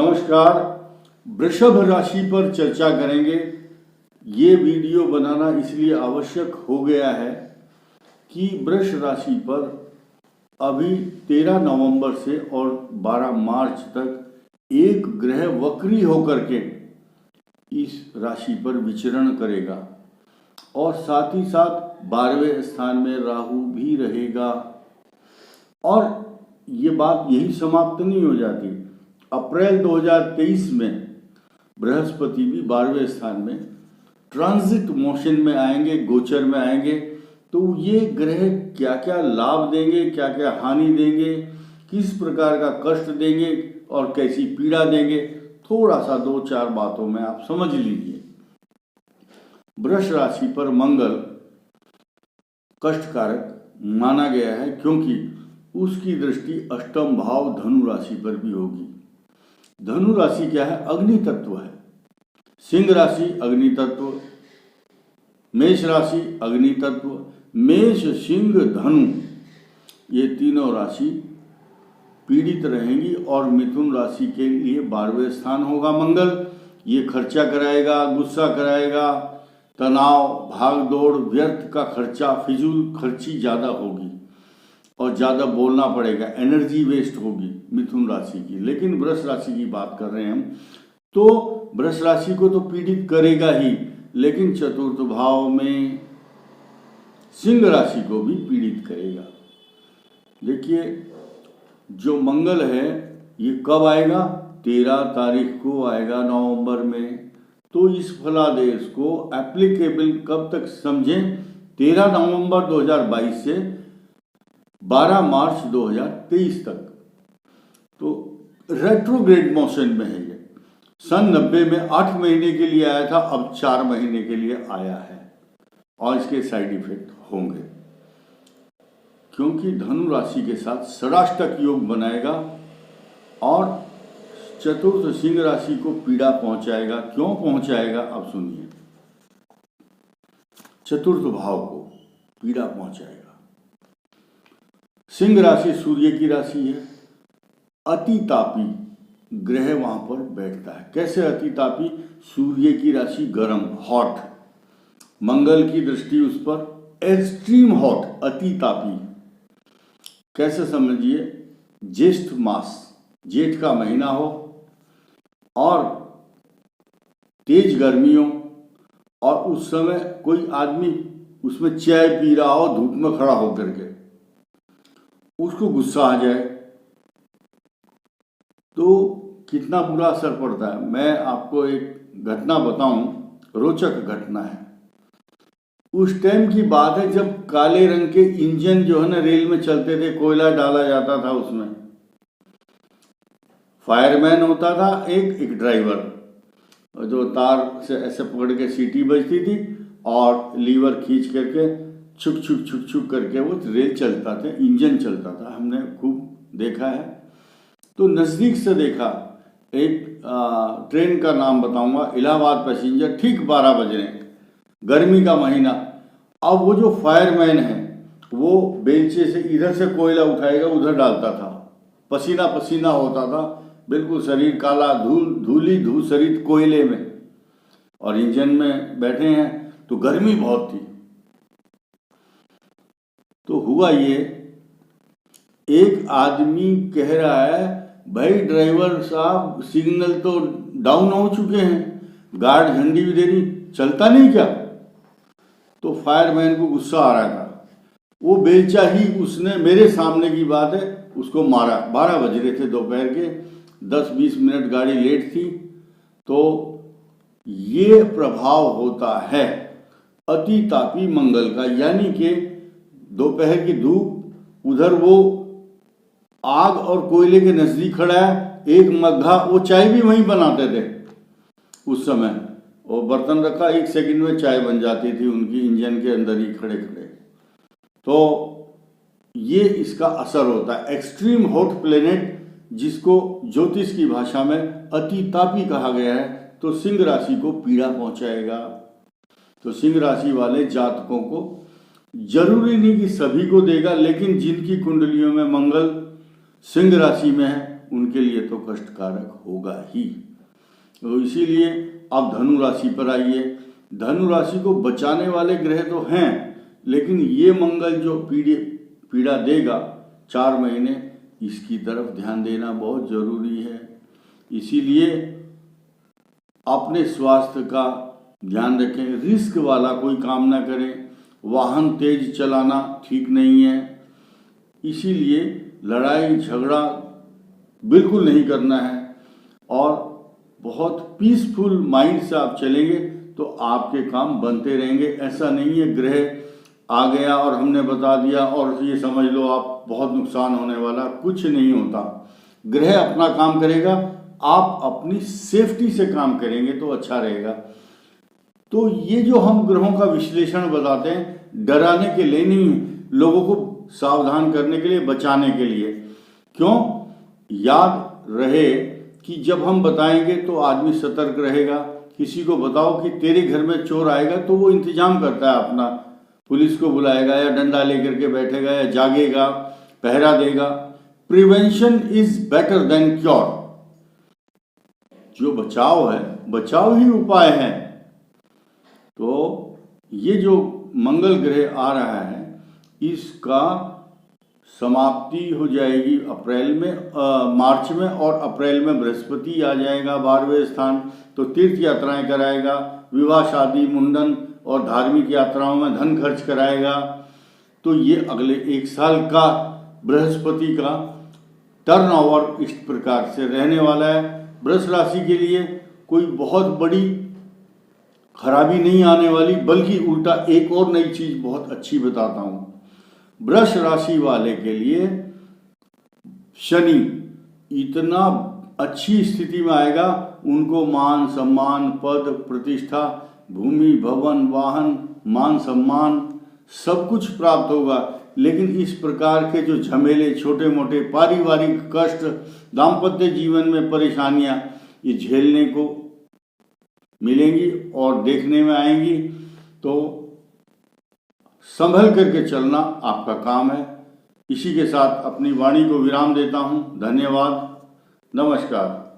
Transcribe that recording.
नमस्कार। वृषभ राशि पर चर्चा करेंगे। ये वीडियो बनाना इसलिए आवश्यक हो गया है कि वृष राशि पर अभी 13 नवंबर से और 12 मार्च तक एक ग्रह वक्री होकर के इस राशि पर विचरण करेगा और साथ ही साथ 12वें स्थान में राहु भी रहेगा। और ये बात यही समाप्त नहीं हो जाती। अप्रैल 2023 में बृहस्पति भी 12वें स्थान में ट्रांजिट मोशन में आएंगे, गोचर में आएंगे। तो ये ग्रह क्या क्या लाभ देंगे, क्या क्या हानि देंगे, किस प्रकार का कष्ट देंगे और कैसी पीड़ा देंगे, थोड़ा सा 2-4 बातों में आप समझ लीजिए। वृष राशि पर मंगल कष्टकारक माना गया है क्योंकि उसकी दृष्टि अष्टम भाव धनु राशि पर भी होगी। धनु राशि क्या है? अग्नि तत्व है। सिंह राशि अग्नि तत्व, मेष राशि अग्नि तत्व, मेष सिंह धनु ये तीनों राशि पीड़ित रहेंगी। और मिथुन राशि के लिए 12वें स्थान होगा मंगल। ये खर्चा कराएगा, गुस्सा कराएगा, तनाव, भाग दौड़, व्यर्थ का खर्चा, फिजूल खर्ची ज़्यादा होगी और ज़्यादा बोलना पड़ेगा, एनर्जी वेस्ट होगी मिथुन राशि की। लेकिन वृष राशि की बात कर रहे हैं हम, तो वृष राशि को तो पीड़ित करेगा ही, लेकिन चतुर्थ भाव में सिंह राशि को भी पीड़ित करेगा। देखिए, जो मंगल है ये कब आएगा? 13 तारीख को आएगा नवंबर में। तो इस फलादेश को एप्लीकेबल कब तक समझें? 13 नवंबर 2022 से 12 मार्च 2023 तक। तो रेट्रोग्रेड मोशन में है ये। सन 90 में 8 महीने के लिए आया था, अब 4 महीने के लिए आया है और इसके साइड इफेक्ट होंगे क्योंकि धनु राशि के साथ षडाष्टक योग बनाएगा और चतुर्थ सिंह राशि को पीड़ा पहुंचाएगा। क्यों पहुंचाएगा? अब सुनिए। चतुर्थ भाव को पीड़ा पहुंचाएगा। सिंह राशि सूर्य की राशि है। अति तापी ग्रह वहां पर बैठता है। कैसे अति तापी? सूर्य की राशि गर्म, हॉट, मंगल की दृष्टि उस पर एक्सट्रीम हॉट, अति तापी। कैसे समझिए? ज्येष्ठ मास, जेठ का महीना हो और तेज गर्मियों और उस समय कोई आदमी उसमें चाय पी रहा हो धूप में खड़ा होकर के, उसको गुस्सा आ जाए तो कितना बुरा असर पड़ता है। मैं आपको एक घटना बताऊं, रोचक घटना है। उस टाइम की बात है जब काले रंग के इंजन जो है ना रेल में चलते थे, कोयला डाला जाता था उसमें। फायरमैन होता था एक ड्राइवर, जो तार से ऐसे पकड़ के सीटी बजती थी और लीवर खींच करके छुक छुक छुक छुक करके वो रेल चलता था, इंजन चलता था। हमने खूब देखा है। तो नज़दीक से देखा। एक ट्रेन का नाम बताऊंगा, इलाहाबाद पैसेंजर, ठीक 12 बज रहे, गर्मी का महीना। अब वो जो फायरमैन है वो बेलचे से इधर से कोयला उठाएगा, उधर डालता था, पसीना पसीना होता था, बिल्कुल शरीर काला, धूली धूसरित कोयले में, और इंजन में बैठे हैं तो गर्मी बहुत थी। तो हुआ ये, एक आदमी कह रहा है, भाई ड्राइवर साहब सिग्नल तो डाउन हो चुके हैं, गार्ड झंडी भी दे रही, चलता नहीं क्या? तो फायरमैन को गुस्सा आ रहा था। वो बेलचा ही उसने, मेरे सामने की बात है, उसको मारा। 12 बज रहे थे दोपहर के, 10-20 मिनट गाड़ी लेट थी। तो ये प्रभाव होता है अति तापी मंगल का, यानी कि दोपहर की धूप, उधर वो आग और कोयले के नजदीक खड़ा है, एक मग्घा, वो चाय भी वहीं बनाते थे उस समय, वो बर्तन रखा, 1 सेकंड में चाय बन जाती थी उनकी इंजन के अंदर ही खड़े खड़े। तो ये इसका असर होता है। एक्सट्रीम हॉट प्लेनेट, जिसको ज्योतिष की भाषा में अति तापी कहा गया है, तो सिंह राशि को पीड़ा पहुंचाएगा। तो सिंह राशि वाले जातकों को जरूरी नहीं कि सभी को देगा, लेकिन जिनकी कुंडलियों में मंगल सिंह राशि में है उनके लिए तो कष्टकारक होगा ही। तो इसीलिए आप धनु राशि पर आइए। धनु राशि को बचाने वाले ग्रह तो हैं, लेकिन ये मंगल जो पीड़ा देगा 4 महीने, इसकी तरफ ध्यान देना बहुत जरूरी है। इसीलिए अपने स्वास्थ्य का ध्यान रखें, रिस्क वाला कोई काम ना करें, वाहन तेज चलाना ठीक नहीं है। इसीलिए लड़ाई झगड़ा बिल्कुल नहीं करना है और बहुत पीसफुल माइंड से आप चलेंगे तो आपके काम बनते रहेंगे। ऐसा नहीं है ग्रह आ गया और हमने बता दिया और ये समझ लो आप बहुत नुकसान होने वाला, कुछ नहीं होता। ग्रह अपना काम करेगा, आप अपनी सेफ्टी से काम करेंगे तो अच्छा रहेगा। तो ये जो हम ग्रहों का विश्लेषण बताते हैं डराने के लिए नहीं, लोगों को सावधान करने के लिए, बचाने के लिए। क्यों? याद रहे कि जब हम बताएंगे तो आदमी सतर्क रहेगा। किसी को बताओ कि तेरे घर में चोर आएगा तो वो इंतजाम करता है अपना, पुलिस को बुलाएगा या डंडा लेकर के बैठेगा या जागेगा, पहरा देगा। Prevention is better than cure. जो बचाव है, बचाव ही उपाय है। तो ये जो मंगल ग्रह आ रहा है इसका समाप्ति हो जाएगी अप्रैल में, मार्च में, और अप्रैल में बृहस्पति आ जाएगा 12वें स्थान। तो तीर्थ यात्राएं कराएगा, विवाह शादी मुंडन और धार्मिक यात्राओं में धन खर्च कराएगा। तो ये अगले 1 साल का बृहस्पति का टर्नओवर इस प्रकार से रहने वाला है। वृष राशि के लिए कोई बहुत बड़ी खराबी नहीं आने वाली, बल्कि उल्टा एक और नई चीज बहुत अच्छी बताता हूं। वृष राशि वाले के लिए शनि इतना अच्छी स्थिति में आएगा, उनको मान सम्मान, पद प्रतिष्ठा, भूमि भवन वाहन, मान सम्मान सब कुछ प्राप्त होगा। लेकिन इस प्रकार के जो झमेले, छोटे मोटे पारिवारिक कष्ट, दाम्पत्य जीवन में परेशानियां, ये झेलने को मिलेंगी और देखने में आएंगी। तो संभल करके चलना आपका काम है। इसी के साथ अपनी वाणी को विराम देता हूं। धन्यवाद, नमस्कार।